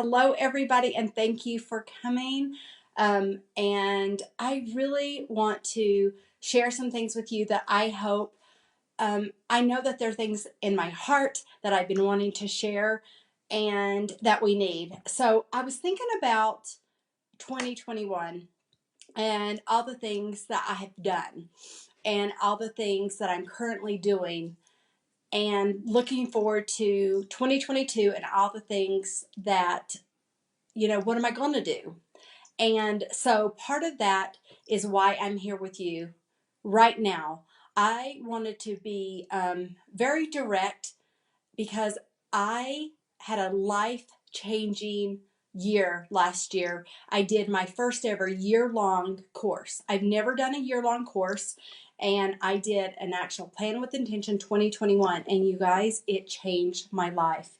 hello, everybody, and thank you for coming. And I really want to share some things with you that I hope, I know that there are things in my heart that I've been wanting to share and that we need. So I was thinking about 2021 and all the things that I have done and all the things that I'm currently doing and looking forward to 2022 and all the things that, what am I going to do? And so part of that is why I'm here with you right now. I wanted to be very direct because I had a life changing year last year. I did my first ever year-long course. I've never done a year-long course, and I did an actual Plan with Intention 2021. And you guys, it changed my life.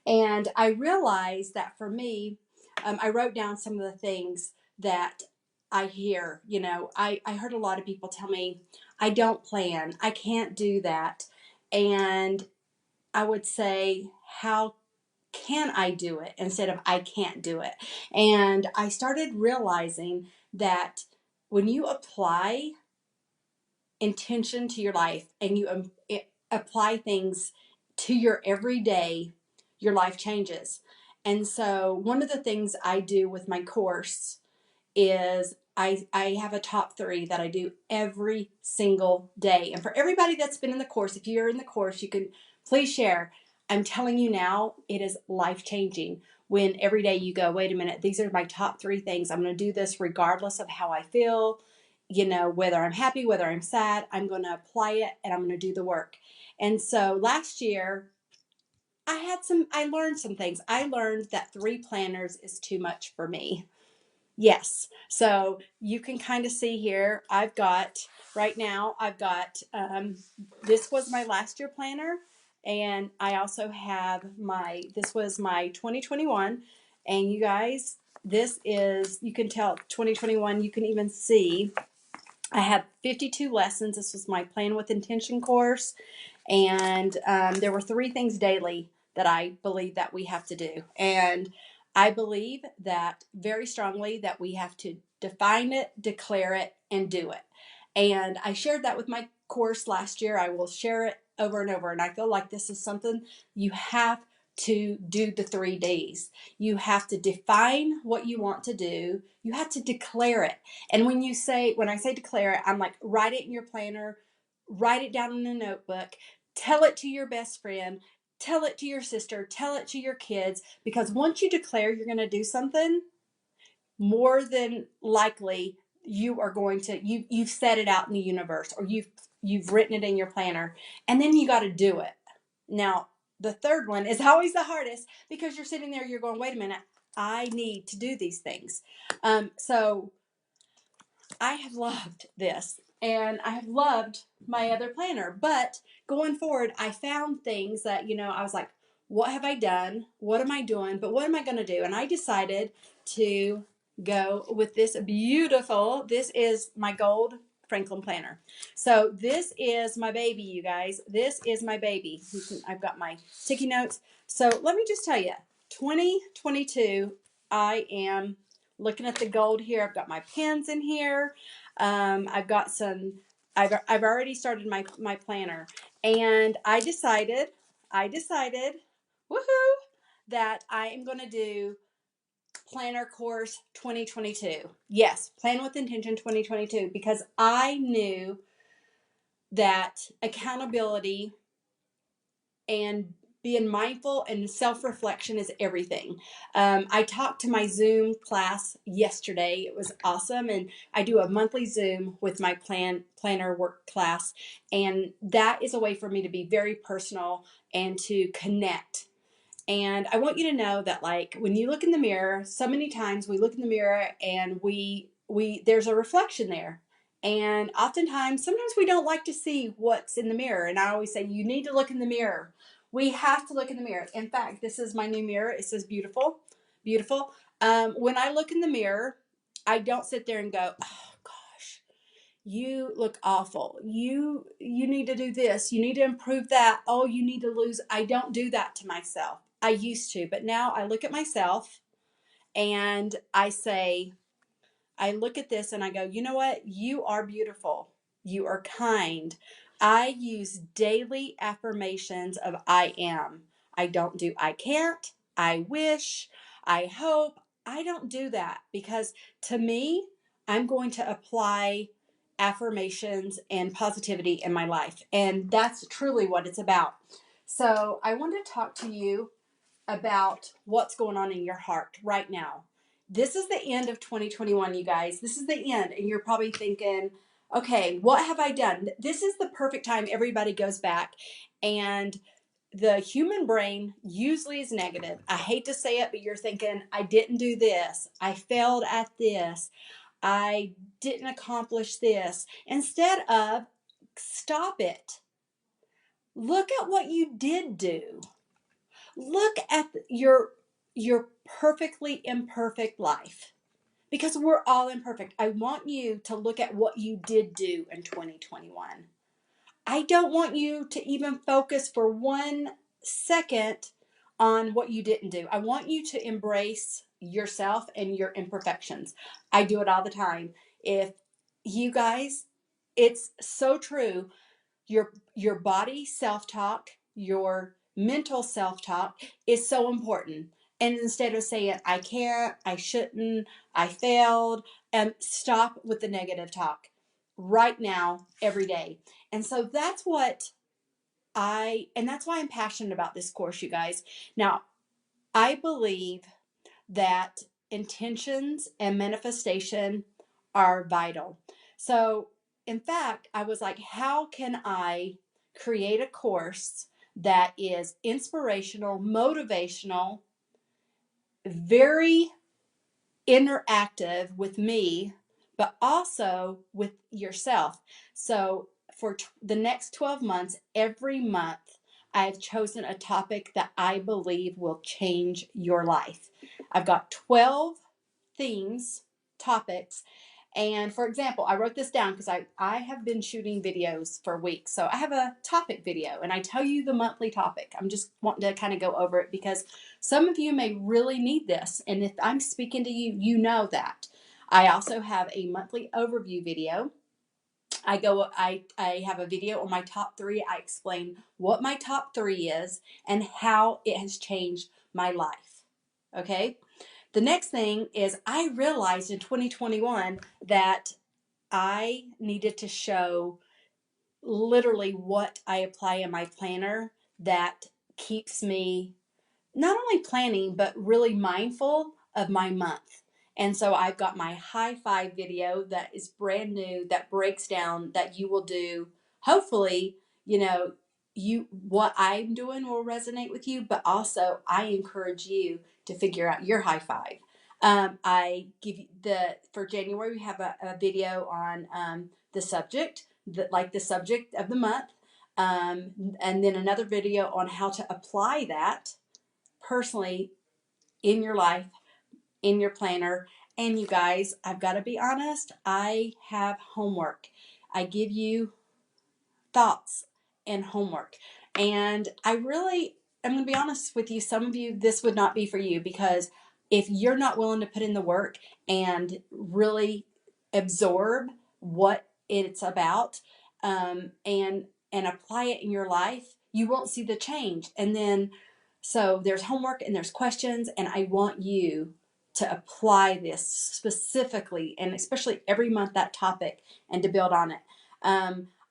And I realized that for me, I wrote down some of the things that I hear. I heard a lot of people tell me, I don't plan, I can't do that. And I would say, how can I do it instead of I can't do it? And I started realizing that when you apply intention to your life and you apply things to your everyday, your life changes. And so one of the things I do with my course is I have a top 3 that I do every single day. And for everybody that's been in the course, if you're in the course, you can please share. I'm telling you now, it is life changing when every day you go, wait a minute, these are my top 3 things. I'm going to do this regardless of how I feel, whether I'm happy, whether I'm sad, I'm going to apply it and I'm going to do the work. And so last year, I learned some things. I learned that 3 planners is too much for me. Yes. So you can kind of see here, right now, this was my last year planner. And I also have this was my 2021. And you guys, you can tell 2021, you can even see I have 52 lessons. This was my Plan with Intention course. And there were 3 things daily that I believe that we have to do. And I believe that very strongly that we have to define it, declare it, and do it. And I shared that with my course last year. I will share it over and over. And I feel like this is something you have to do the 3 days. You have to define what you want to do. You have to declare it. And when I say declare it, I'm like, write it in your planner, write it down in a notebook, tell it to your best friend, tell it to your sister, tell it to your kids, because once you declare you're going to do something, more than likely you are going to, you've set it out in the universe, or you've written it in your planner, and then you got to do it. Now, the third one is always the hardest because you're sitting there, you're going, wait a minute, I need to do these things. So I have loved this, and I have loved my other planner, but going forward, I found things that, I was like, what have I done? What am I doing? But what am I going to do? And I decided to go with this is my gold Franklin planner. So this is my baby, you guys. This is my baby. I've got my sticky notes. So let me just tell you, 2022, I am looking at the gold here. I've got my pens in here. I've got some, I've already started my planner, and I decided, woohoo, that I am going to do Planner Course 2022. Yes, Plan with Intention 2022, because I knew that accountability and being mindful and self-reflection is everything. I talked to my Zoom class yesterday. It was awesome. And I do a monthly Zoom with my planner work class. And that is a way for me to be very personal and to connect. And I want you to know that, like, when you look in the mirror, so many times we look in the mirror and there's a reflection there. And sometimes we don't like to see what's in the mirror. And I always say, you need to look in the mirror. We have to look in the mirror. In fact, this is my new mirror. It says beautiful, beautiful. When I look in the mirror, I don't sit there and go, oh gosh, you look awful. You need to do this. You need to improve that. Oh, you need to lose. I don't do that to myself. I used to, but now I look at myself And I say, I look at this and I go, you know what? You are beautiful. You are kind. I use daily affirmations of I am. I don't do I can't, I wish, I hope. I don't do that because to me, I'm going to apply affirmations and positivity in my life. And that's truly what it's about. So I want to talk to you about what's going on in your heart right now. This is the end of 2021, you guys. This is the end. And you're probably thinking, okay, what have I done? This is the perfect time everybody goes back. And the human brain usually is negative. I hate to say it, but you're thinking, I didn't do this. I failed at this. I didn't accomplish this. Instead of stop it, look at what you did do. Look at your perfectly imperfect life because we're all imperfect. I want you to look at what you did do in 2021. I don't want you to even focus for 1 second on what you didn't do. I want you to embrace yourself and your imperfections. I do it all the time. If you guys, it's so true, your body self-talk, your mental self-talk is so important. And instead of saying I can't, I shouldn't, I failed, and stop with the negative talk right now, every day. And so that's what and that's why I'm passionate about this course, you guys. Now, I believe that intentions and manifestation are vital. So, in fact, I was like, how can I create a course that is inspirational, motivational, very interactive with me, but also with yourself? So, for the next 12 months, every month, I've chosen a topic that I believe will change your life. I've got 12 themes, topics. And for example, I wrote this down because I have been shooting videos for weeks. So I have a topic video and I tell you the monthly topic. I'm just wanting to kind of go over it because some of you may really need this. And if I'm speaking to you, you know that. I also have a monthly overview video. I have a video on my top 3. I explain what my top 3 is and how it has changed my life. Okay? The next thing is I realized in 2021 that I needed to show literally what I apply in my planner that keeps me not only planning, but really mindful of my month. And so I've got my high five video that is brand new that breaks down that you will do. Hopefully, what I'm doing will resonate with you, but also I encourage you to figure out your high five. I give you for January, we have a video on the subject, the subject of the month. And then another video on how to apply that personally in your life, in your planner. And you guys, I've got to be honest, I have homework. I give you thoughts and homework. And I'm going to be honest with you, some of you, this would not be for you because if you're not willing to put in the work and really absorb what it's about, and apply it in your life, you won't see the change. And then, so there's homework and there's questions, and I want you to apply this specifically and especially every month that topic and to build on it.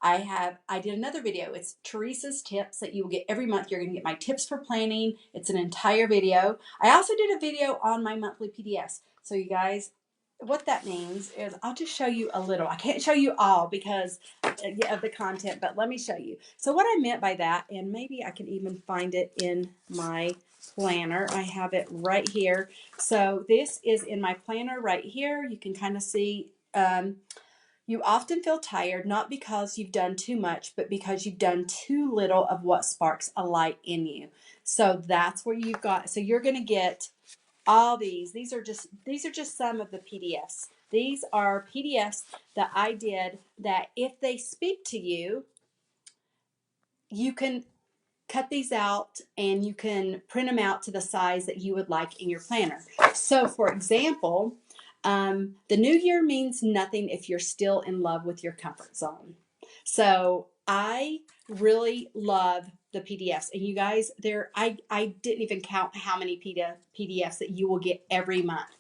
I did another video. It's Teresa's tips that you will get every month. You're going to get my tips for planning. It's an entire video. I also did a video on my monthly PDFs. So you guys, what that means is I'll just show you a little. I can't show you all because of the content, but let me show you. So what I meant by that, and maybe I can even find it in my planner. I have it right here. So this is in my planner right here. You can kind of see, you often feel tired, not because you've done too much, but because you've done too little of what sparks a light in you. So that's where you've got, so you're going to get all these. These are just some of the PDFs. These are PDFs that I did that if they speak to you, you can cut these out and you can print them out to the size that you would like in your planner. So, for example, the new year means nothing if you're still in love with your comfort zone. So, I really love the PDFs, and you guys, I didn't even count how many PDFs that you will get every month.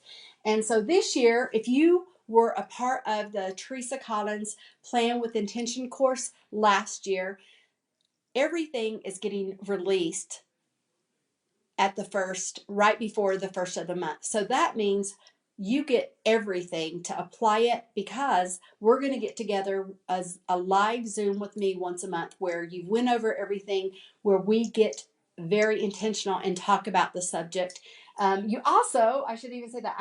And so this year, if you were a part of the Teresa Collins Plan with Intention course last year, everything is getting released at the first, right before the first of the month. So that means you get everything to apply it, because we're going to get together as a live Zoom with me once a month where you went over everything, where we get very intentional and talk about the subject. You also, I should even say that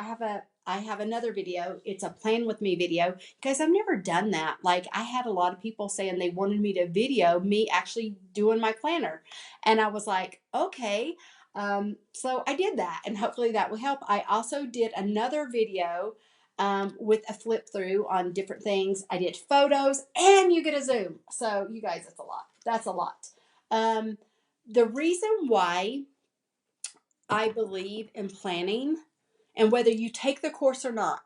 I have another video. It's a plan with me video. Guys, I've never done that. Like, I had a lot of people saying they wanted me to video me actually doing my planner. And I was like, okay. So I did that, and hopefully that will help. I also did another video with a flip through on different things. I did photos, and you get a Zoom. So you guys, it's a lot. That's a lot. The reason why I believe in planning, and whether you take the course or not,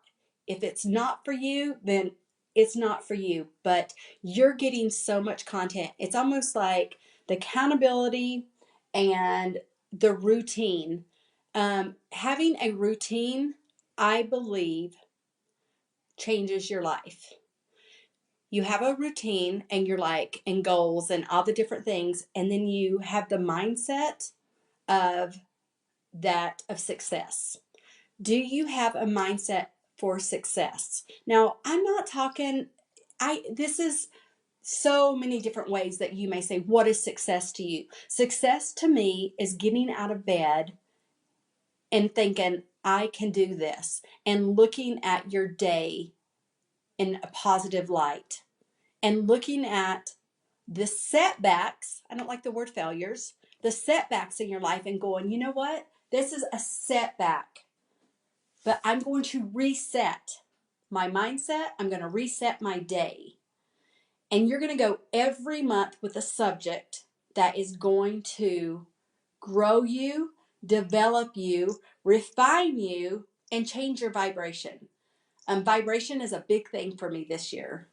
if it's not for you, then it's not for you. But you're getting so much content. It's almost like the accountability and the routine. Having a routine, I believe, changes your life. You have a routine and you're like, and goals and all the different things, and then you have the mindset of of success. Do you have a mindset for success? Now, I'm not talking, this is so many different ways that you may say, what is success to you? Success to me is getting out of bed and thinking, I can do this, and looking at your day in a positive light, and looking at the setbacks. I don't like the word failures, the setbacks in your life, and going, you know what? This is a setback, but I'm going to reset my mindset. I'm going to reset my day. And you're going to go every month with a subject that is going to grow you, develop you, refine you, and change your vibration. Vibration is a big thing for me this year.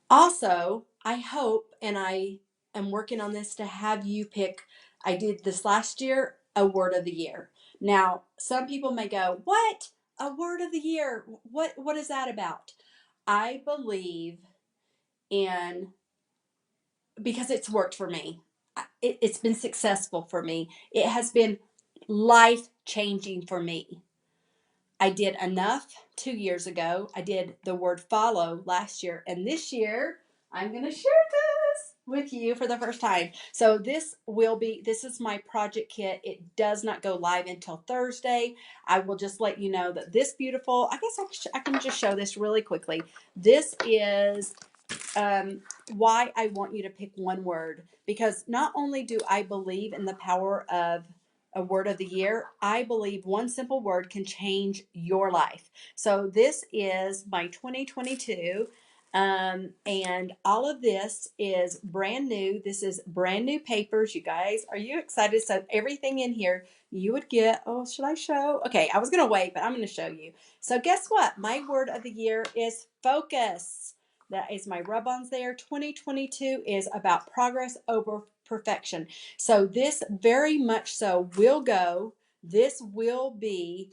Also, I hope, and I am working on this, to have you pick, I did this last year, a word of the year. Now, some people may go, what? A word of the year? What is that about? I believe in, because it's worked for me. It's been successful for me. It has been life changing for me. I did enough 2 years ago. I did the word follow last year. And this year, I'm going to share this with you for the first time. So this is my project kit. It does not go live until Thursday. I will just let you know that this beautiful, I guess I can just show this really quickly. This is why I want you to pick one word, because not only do I believe in the power of a word of the year, I believe one simple word can change your life. So this is my 2022, and all of this is brand new. This is brand new papers, you guys. Are you excited? So everything in here you would get. Oh, should I show? Okay, I was going to wait, but I'm going to show you. So guess what? My word of the year is focus. That is my rub-ons there. 2022 is about progress over perfection. So this very much so will go. This will be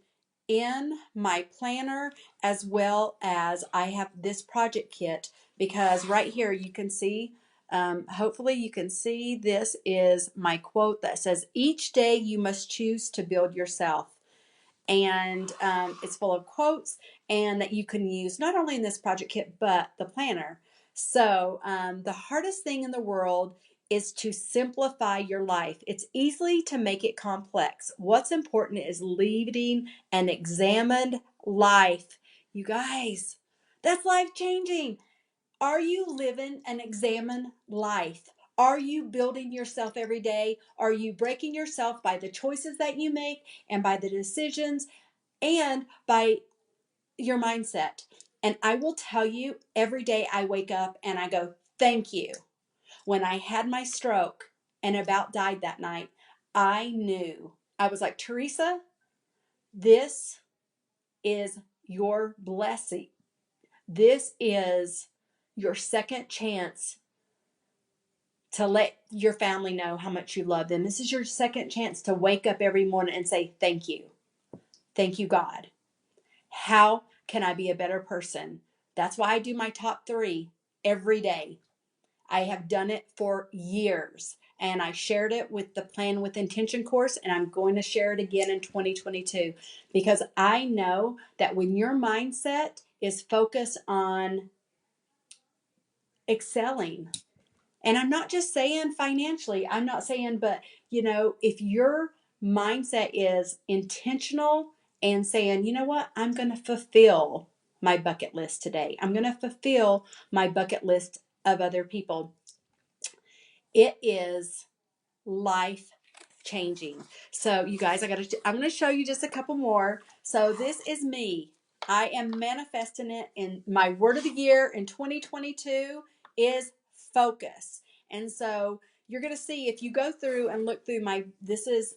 in my planner, as well as I have this project kit, because right here you can see, hopefully you can see, this is my quote that says, each day you must choose to build yourself. And it's full of quotes, and that you can use not only in this project kit but the planner. So the hardest thing in the world is to simplify your life. It's easy to make it complex. What's important is leading an examined life. You guys, that's life changing. Are you living an examined life? Are you building yourself every day? Are you breaking yourself by the choices that you make, and by the decisions, and by your mindset? And I will tell you, every day I wake up and I go, thank you. When I had my stroke, and about died that night, I knew. I was like, Teresa, this is your blessing. This is your second chance to let your family know how much you love them. This is your second chance to wake up every morning and say, thank you. Thank you, God. How can I be a better person? That's why I do my top 3 every day. I have done it for years, and I shared it with the Plan with Intention course, and I'm going to share it again in 2022 because I know that when your mindset is focused on excelling, and I'm not just saying financially, I'm not saying, but if your mindset is intentional and saying, you know what, I'm going to fulfill my bucket list today. I'm going to fulfill my bucket list of other people. It is life changing. So you guys, I'm going to show you just a couple more. So this is me. I am manifesting it, in my word of the year in 2022 is focus. And so you're going to see, if you go through and look through this is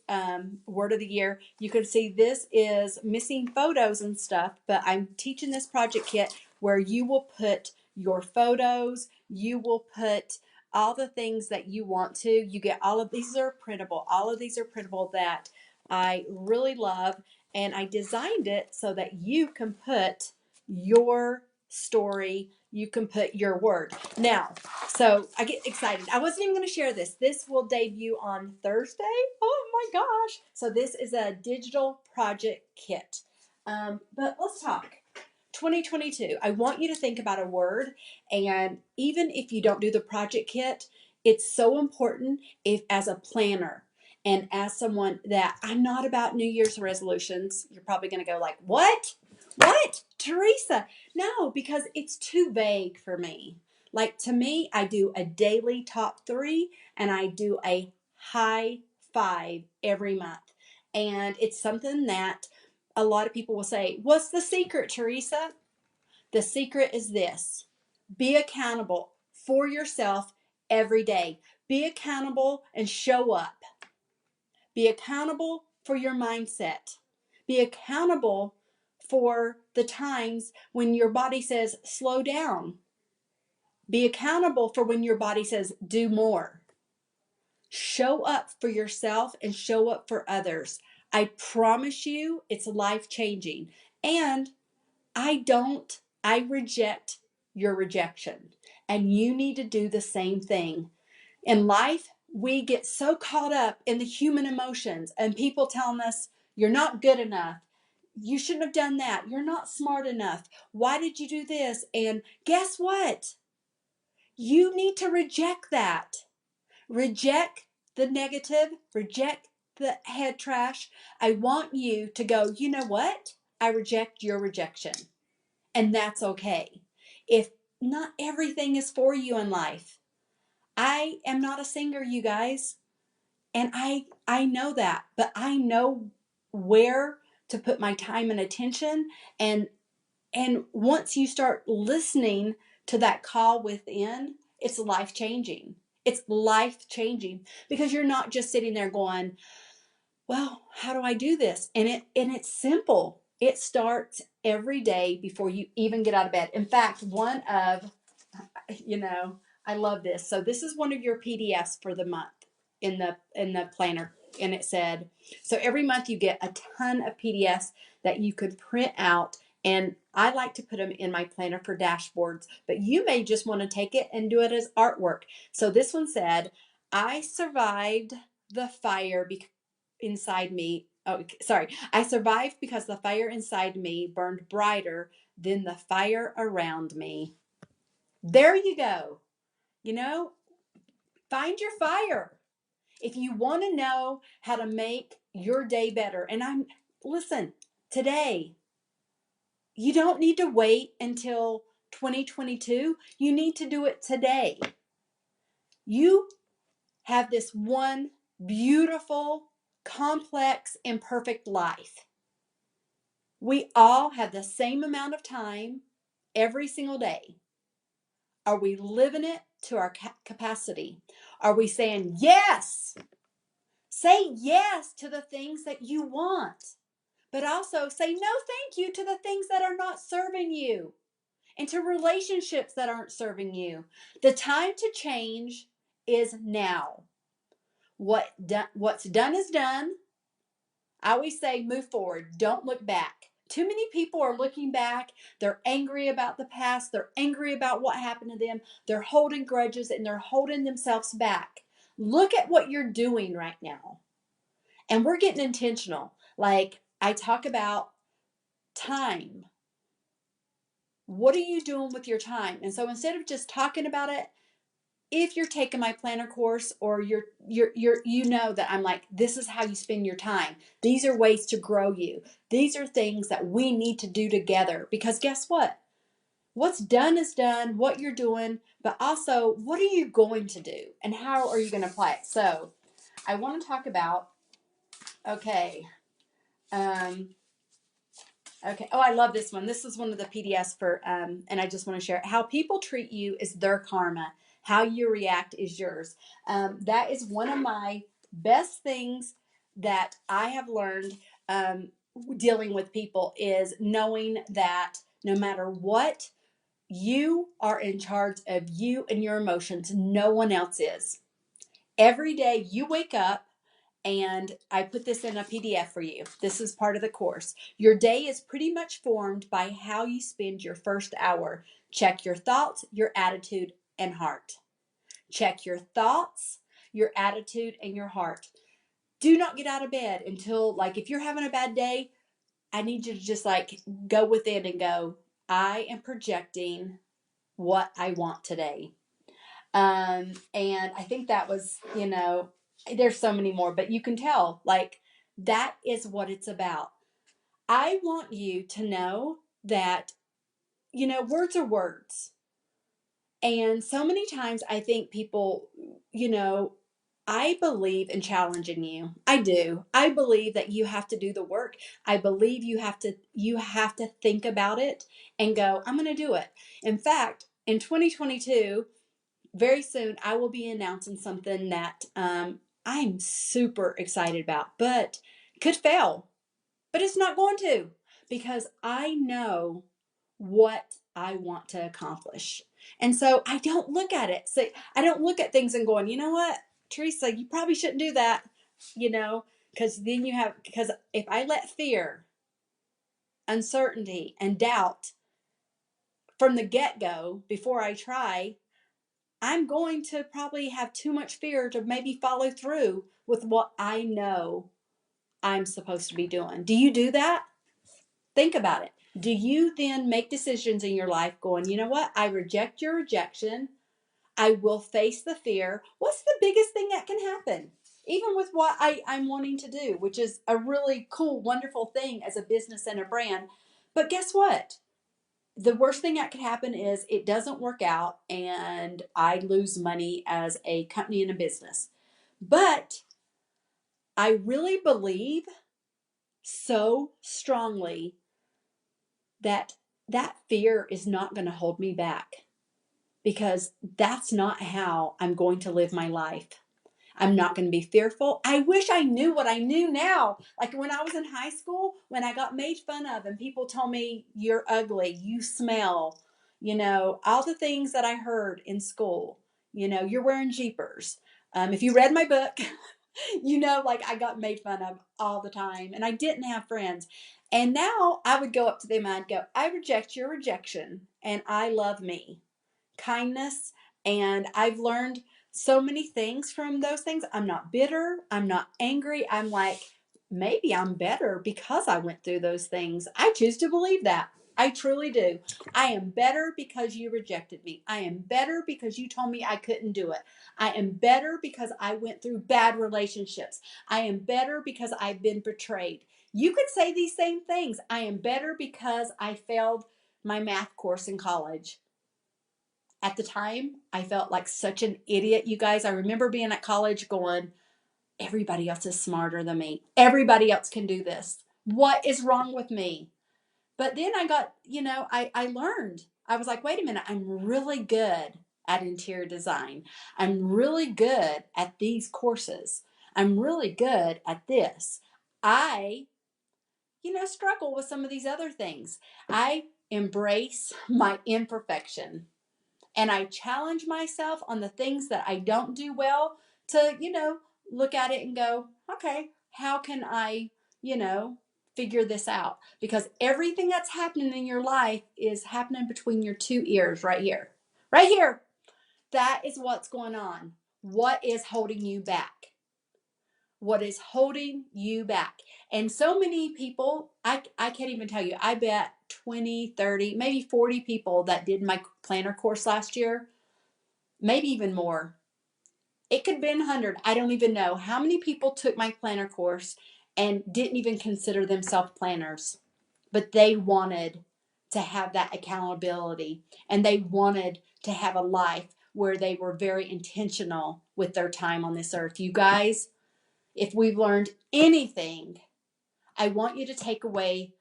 word of the year, you can see this is missing photos and stuff, but I'm teaching this project kit where you will put your photos, you will put all the things that you want to. You get all of these are printable. All of these are printable that I really love. And I designed it so that you can put your story, you can put your word. Now, so I get excited. I wasn't even going to share this. This will debut on Thursday. Oh my gosh. So this is a digital project kit. But let's talk. 2022, I want you to think about a word, and even if you don't do the project kit, it's so important, if as a planner and as someone that I'm not about New Year's resolutions. You're probably going to go like, what, Teresa? No, because it's too vague for me. Like, to me, I do a daily top 3 and I do a high 5 every month, and it's something that a lot of people will say, what's the secret, Teresa? The secret is this: be accountable for yourself every day. Be accountable and show up. Be accountable for your mindset. Be accountable for the times when your body says, slow down. Be accountable for when your body says, do more. Show up for yourself and show up for others. I promise you, it's life changing. And I reject your rejection. And you need to do the same thing. In life, we get so caught up in the human emotions and people telling us, you're not good enough. You shouldn't have done that. You're not smart enough. Why did you do this? And guess what? You need to reject that. Reject the negative, reject the head trash. I want you to go, you know what? I reject your rejection. And that's okay. If not everything is for you in life. I am not a singer, you guys. And I know that, but I know where to put my time and attention. And once you start listening to that call within, it's life changing. It's life changing because you're not just sitting there going, well, how do I do this? And it's simple. It starts every day before you even get out of bed. In fact, I love this. So this is one of your PDFs for the month in the planner. And it said, so every month you get a ton of PDFs that you could print out. And I like to put them in my planner for dashboards, but you may just want to take it and do it as artwork. So this one said, I survived the fire inside me. Oh, sorry. I survived because the fire inside me burned brighter than the fire around me. There you go. Find your fire. If you want to know how to make your day better, and listen, today, you don't need to wait until 2022. You need to do it today. You have this one beautiful, complex, imperfect life. We all have the same amount of time every single day. Are we living it to our capacity? Are we saying yes? Say yes to the things that you want, but also say no thank you to the things that are not serving you and to relationships that aren't serving you. The time to change is now. What's done is done. I always say move forward, don't look back. Too many people are looking back. They're angry about the past. They're angry about what happened to them. They're holding grudges and they're holding themselves back. Look at what you're doing right now. And we're getting intentional. Like I talk about time. What are you doing with your time? And so instead of just talking about it, if you're taking my planner course or you know that I'm like, this is how you spend your time. These are ways to grow you. These are things that we need to do together, because guess what? What's done is done, what you're doing, but also what are you going to do and how are you going to apply it? So I want to talk about, okay, okay. Oh, I love this one. This is one of the PDFs for, and I just want to share it. How people treat you is their karma. How you react is yours. That is one of my best things that I have learned dealing with people, is knowing that no matter what, you are in charge of you and your emotions. No one else is. Every day you wake up, and I put this in a PDF for you. This is part of the course. Your day is pretty much formed by how you spend your first hour. Check your thoughts, your attitude, and heart. Check your thoughts, your attitude, and your heart. Do not get out of bed until, like, if you're having a bad day, I need you to just like go within and go, I am projecting what I want today. And I think that was, there's so many more, but you can tell, like, that is what it's about. I want you to know that, words are words. And so many times I think people, I believe in challenging you. I do. I believe that you have to do the work. I believe you have to think about it and go, I'm going to do it. In fact, in 2022, very soon I will be announcing something that I'm super excited about, but could fail. But it's not going to, because I know what I want to accomplish. And so I don't look at it. So I don't look at things and going, you know what, Teresa, you probably shouldn't do that, because if I let fear, uncertainty, and doubt from the get-go before I try, I'm going to probably have too much fear to maybe follow through with what I know I'm supposed to be doing. Do you do that? Think about it. Do you then make decisions in your life going, you know what? I reject your rejection. I will face the fear. What's the biggest thing that can happen? Even with what I'm wanting to do, which is a really cool, wonderful thing as a business and a brand. But guess what? The worst thing that could happen is it doesn't work out and I lose money as a company and a business. But I really believe so strongly that that fear is not going to hold me back, because that's not how I'm going to live my life. I'm not going to be fearful. I wish I knew what I knew now. Like when I was in high school, when I got made fun of and people told me, you're ugly, you smell, all the things that I heard in school, you're wearing Jeepers. If you read my book, like I got made fun of all the time and I didn't have friends. And now I would go up to them and I'd go, I reject your rejection and I love me. Kindness. And I've learned so many things from those things. I'm not bitter. I'm not angry. I'm like, maybe I'm better because I went through those things. I choose to believe that. I truly do. I am better because you rejected me. I am better because you told me I couldn't do it. I am better because I went through bad relationships. I am better because I've been betrayed. You could say these same things. I am better because I failed my math course in college. At the time, I felt like such an idiot, you guys. I remember being at college going, everybody else is smarter than me. Everybody else can do this. What is wrong with me? But then I got, I learned. I was like, wait a minute, I'm really good at interior design. I'm really good at these courses. I'm really good at this. I, struggle with some of these other things. I embrace my imperfection and I challenge myself on the things that I don't do well to, look at it and go, okay, how can I, figure this out? Because everything that's happening in your life is happening between your two ears right here. Right here. That is what's going on. What is holding you back? What is holding you back? And so many people, I can't even tell you, I bet 20, 30, maybe 40 people that did my planner course last year, maybe even more. It could have been 100. I don't even know how many people took my planner course and didn't even consider themselves planners, but they wanted to have that accountability and they wanted to have a life where they were very intentional with their time on this earth. You guys, if we've learned anything, I want you to take away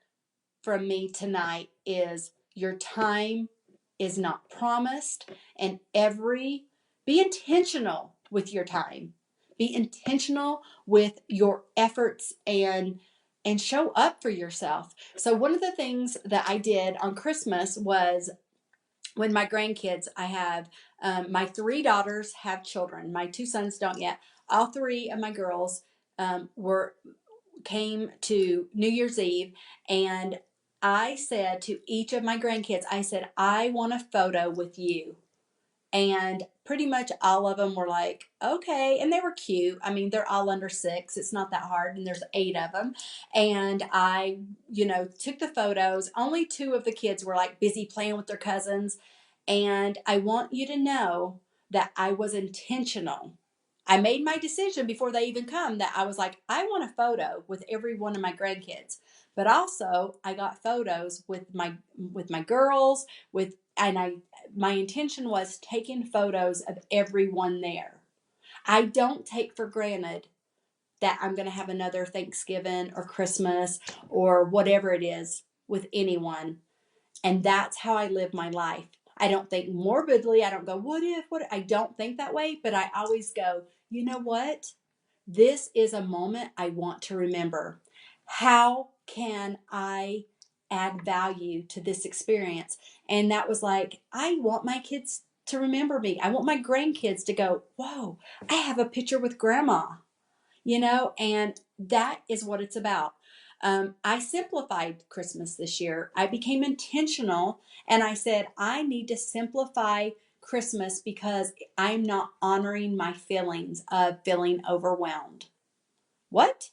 from me tonight is your time is not promised, and be intentional with your time. Be intentional with your efforts and show up for yourself. So one of the things that I did on Christmas was when my grandkids, I have my three daughters have children. My two sons don't yet. All three of my girls were came to New Year's Eve, and I said to each of my grandkids, I said, I want a photo with you. And pretty much all of them were like, okay. And they were cute. I mean, they're all under 6. It's not that hard. And there's 8 of them. And I, took the photos. Only 2 of the kids were like busy playing with their cousins. And I want you to know that I was intentional. I made my decision before they even come that I was like, I want a photo with every one of my grandkids. But also I got photos with my girls, my intention was taking photos of everyone there. I don't take for granted that I'm going to have another Thanksgiving or Christmas or whatever it is with anyone. And that's how I live my life. I don't think morbidly. I don't go, what? I don't think that way, but I always go, you know what? This is a moment I want to remember. How can I add value to this experience? And that was like, I want my kids to remember me. I want my grandkids to go, whoa, I have a picture with grandma, and that is what it's about. I simplified Christmas this year. I became intentional and I said, I need to simplify Christmas because I'm not honoring my feelings of feeling overwhelmed. What?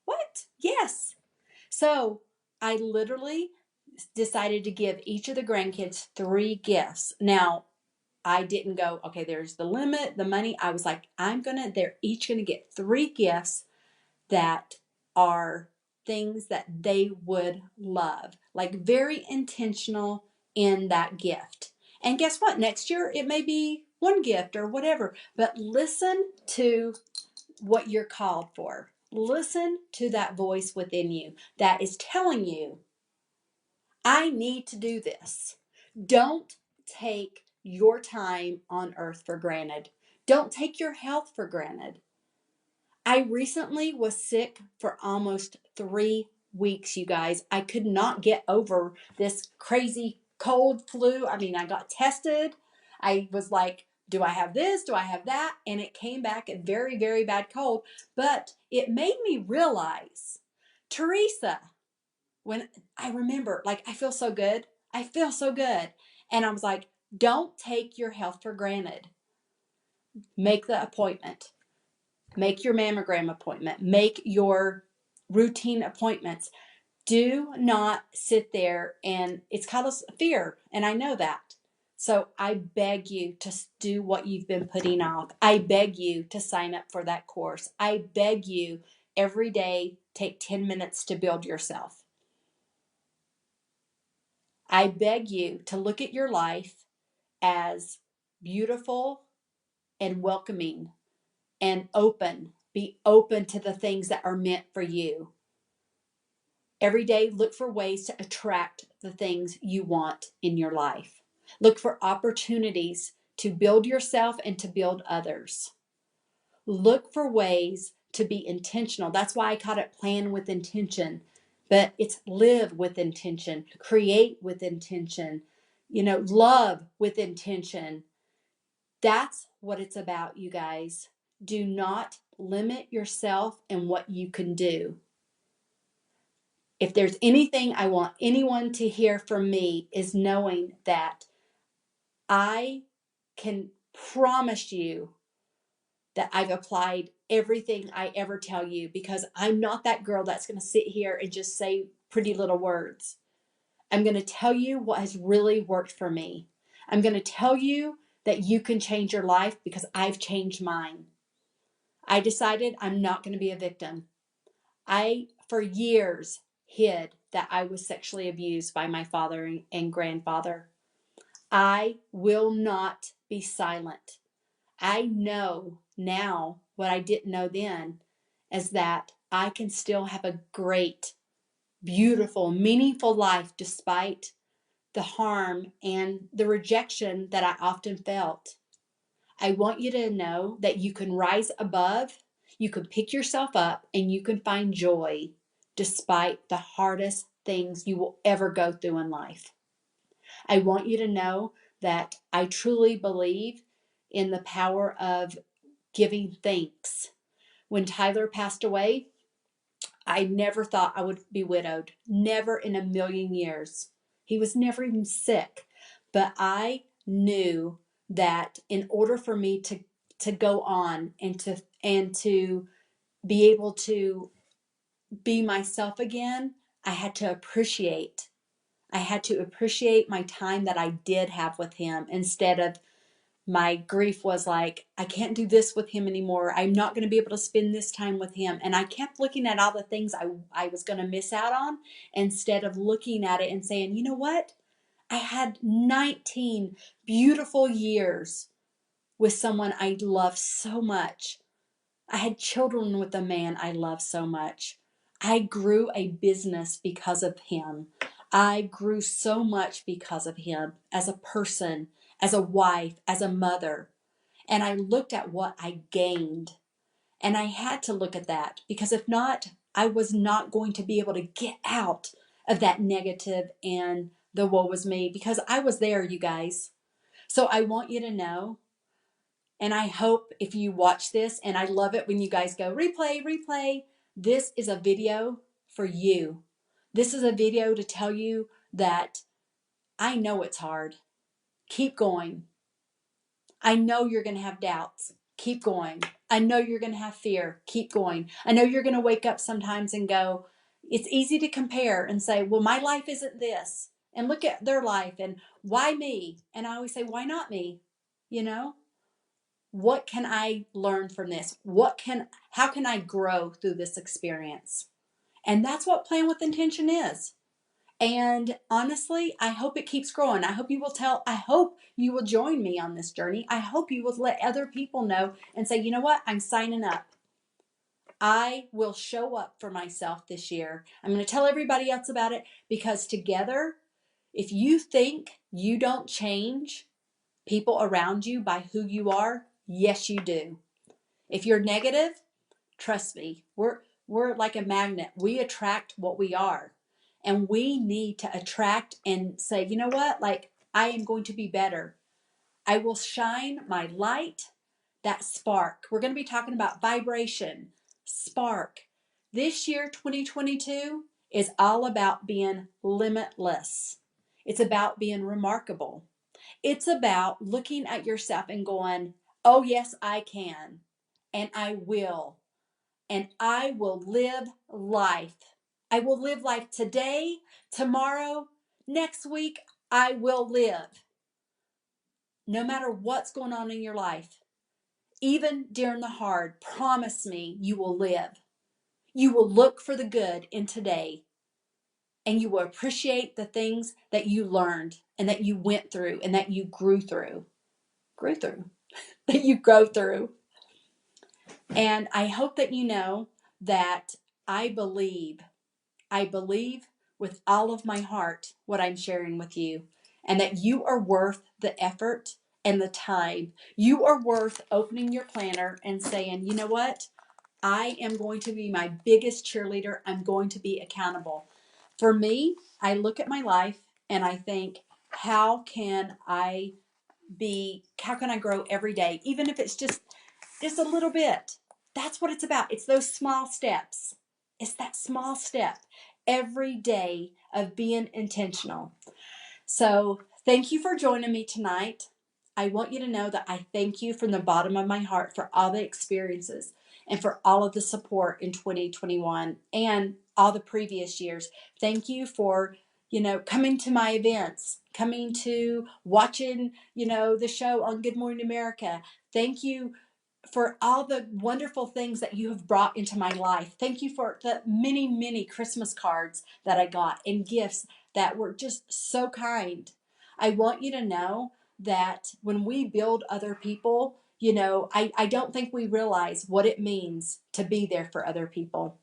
What? Yes. So I literally decided to give each of the grandkids 3 gifts. Now, I didn't go, okay, there's the limit, the money. I was like, they're each going to get 3 gifts that are things that they would love, like very intentional in that gift. And guess what? Next year, it may be 1 gift or whatever, but listen to what you're called for. Listen to that voice within you that is telling you, I need to do this. Don't take your time on earth for granted. Don't take your health for granted. I recently was sick for almost 3 weeks, you guys. I could not get over this crazy cold flu. I mean, I got tested. I was like, do I have this? Do I have that? And it came back a very, very bad cold. But it made me realize, TERESA, when I remember, like, I feel so good. I feel so good. And I was like, don't take your health for granted. Make the appointment. Make your mammogram appointment. Make your routine appointments. Do not sit there, and it's called fear, and I know that. So I beg you to do what you've been putting off. I beg you to sign up for that course. I beg you every day, take 10 minutes to build yourself. I beg you to look at your life as beautiful and welcoming and open. Be open to the things that are meant for you. Every day, look for ways to attract the things you want in your life. Look for opportunities to build yourself and to build others. Look for ways to be intentional. That's why I called it plan with intention, but it's live with intention, create with intention, love with intention. That's what it's about, you guys. Do not limit yourself and what you can do. If there's anything I want anyone to hear from me is knowing that I can promise you that I've applied everything I ever tell you, because I'm not that girl that's going to sit here and just say pretty little words. I'm going to tell you what has really worked for me. I'm going to tell you that you can change your life because I've changed mine. I decided I'm not going to be a victim. I, for years, hid that I was sexually abused by my father and grandfather. I will not be silent. I know now what I didn't know then is that I can still have a great, beautiful, meaningful life despite the harm and the rejection that I often felt. I want you to know that you can rise above, you can pick yourself up, and you can find joy despite the hardest things you will ever go through in life. I want you to know that I truly believe in the power of giving thanks. When Tyler passed away, I never thought I would be widowed. Never in a million years. He was never even sick. But I knew that in order for me to go on and to be able to be myself again, I had to appreciate. I had to appreciate my time that I did have with him, instead of my grief was like, I can't do this with him anymore. I'm not going to be able to spend this time with him. And I kept looking at all the things I was going to miss out on, instead of looking at it and saying, you know what? I had 19 beautiful years with someone I love so much. I had children with a man I love so much. I grew a business because of him. I grew so much because of him as a person, as a wife, as a mother. And I looked at what I gained. And I had to look at that, because if not, I was not going to be able to get out of that negative and the woe was me, because I was there, you guys. So I want you to know, and I hope if you watch this, and I love it when you guys go replay, replay, this is a video for you. This is a video to tell you that I know it's hard. Keep going. I know you're going to have doubts. Keep going. I know you're going to have fear. Keep going. I know you're going to wake up sometimes and go, it's easy to compare and say, well, my life isn't this. And look at their life and why me? And I always say, why not me? You know, what can I learn from this? How can I grow through this experience? And that's what Plan with Intention is. And honestly, I hope it keeps growing. I hope you will join me on this journey. I hope you will let other people know and say, you know what? I'm signing up. I will show up for myself this year. I'm going to tell everybody else about it, because together, if you think you don't change people around you by who you are, yes, you do. If you're negative, trust me, we're like a magnet. We attract what we are. And we need to attract and say, you know what? Like, I am going to be better. I will shine my light, that spark. We're going to be talking about vibration, spark. This year, 2022, is all about being limitless. It's about being remarkable. It's about looking at yourself and going, oh, yes, I can. And I will. And I will live life. I will live life today, tomorrow, next week. I will live. No matter what's going on in your life, even during the hard, promise me you will live. You will look for the good in today, and you will appreciate the things that you learned and that you went through and that you grew through. That you grow through. And I hope that you know that I believe with all of my heart what I'm sharing with you. and that you are worth the effort and the time. You are worth opening your planner and saying, you know what? I am going to be my biggest cheerleader. I'm going to be accountable. For me, I look at my life and I think, how can I grow every day? Even if it's just a little bit. That's what it's about. It's those small steps. It's that small step every day of being intentional. So thank you for joining me tonight. I want you to know that I thank you from the bottom of my heart for all the experiences and for all of the support in 2021 and all the previous years. Thank you for, coming to my events, coming to watching, the show on Good Morning America. Thank you for all the wonderful things that you have brought into my life. Thank you for the many, many Christmas cards that I got and gifts that were just so kind. I want you to know that when we build other people, I don't think we realize what it means to be there for other people.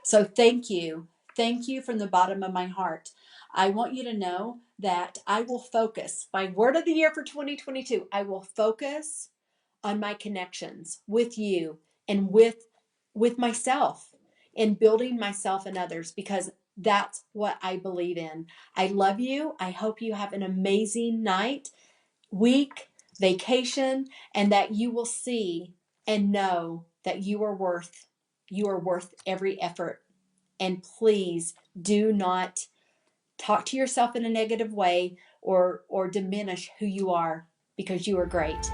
So thank you. Thank you from the bottom of my heart. I want you to know that I will focus. My word of the year for 2022, I will focus on my connections with you and with myself and building myself and others, because that's what I believe in. I love you. I hope you have an amazing night, week, vacation, and that you will see and know that you are worth every effort. And please do not talk to yourself in a negative way or diminish who you are, because you are great.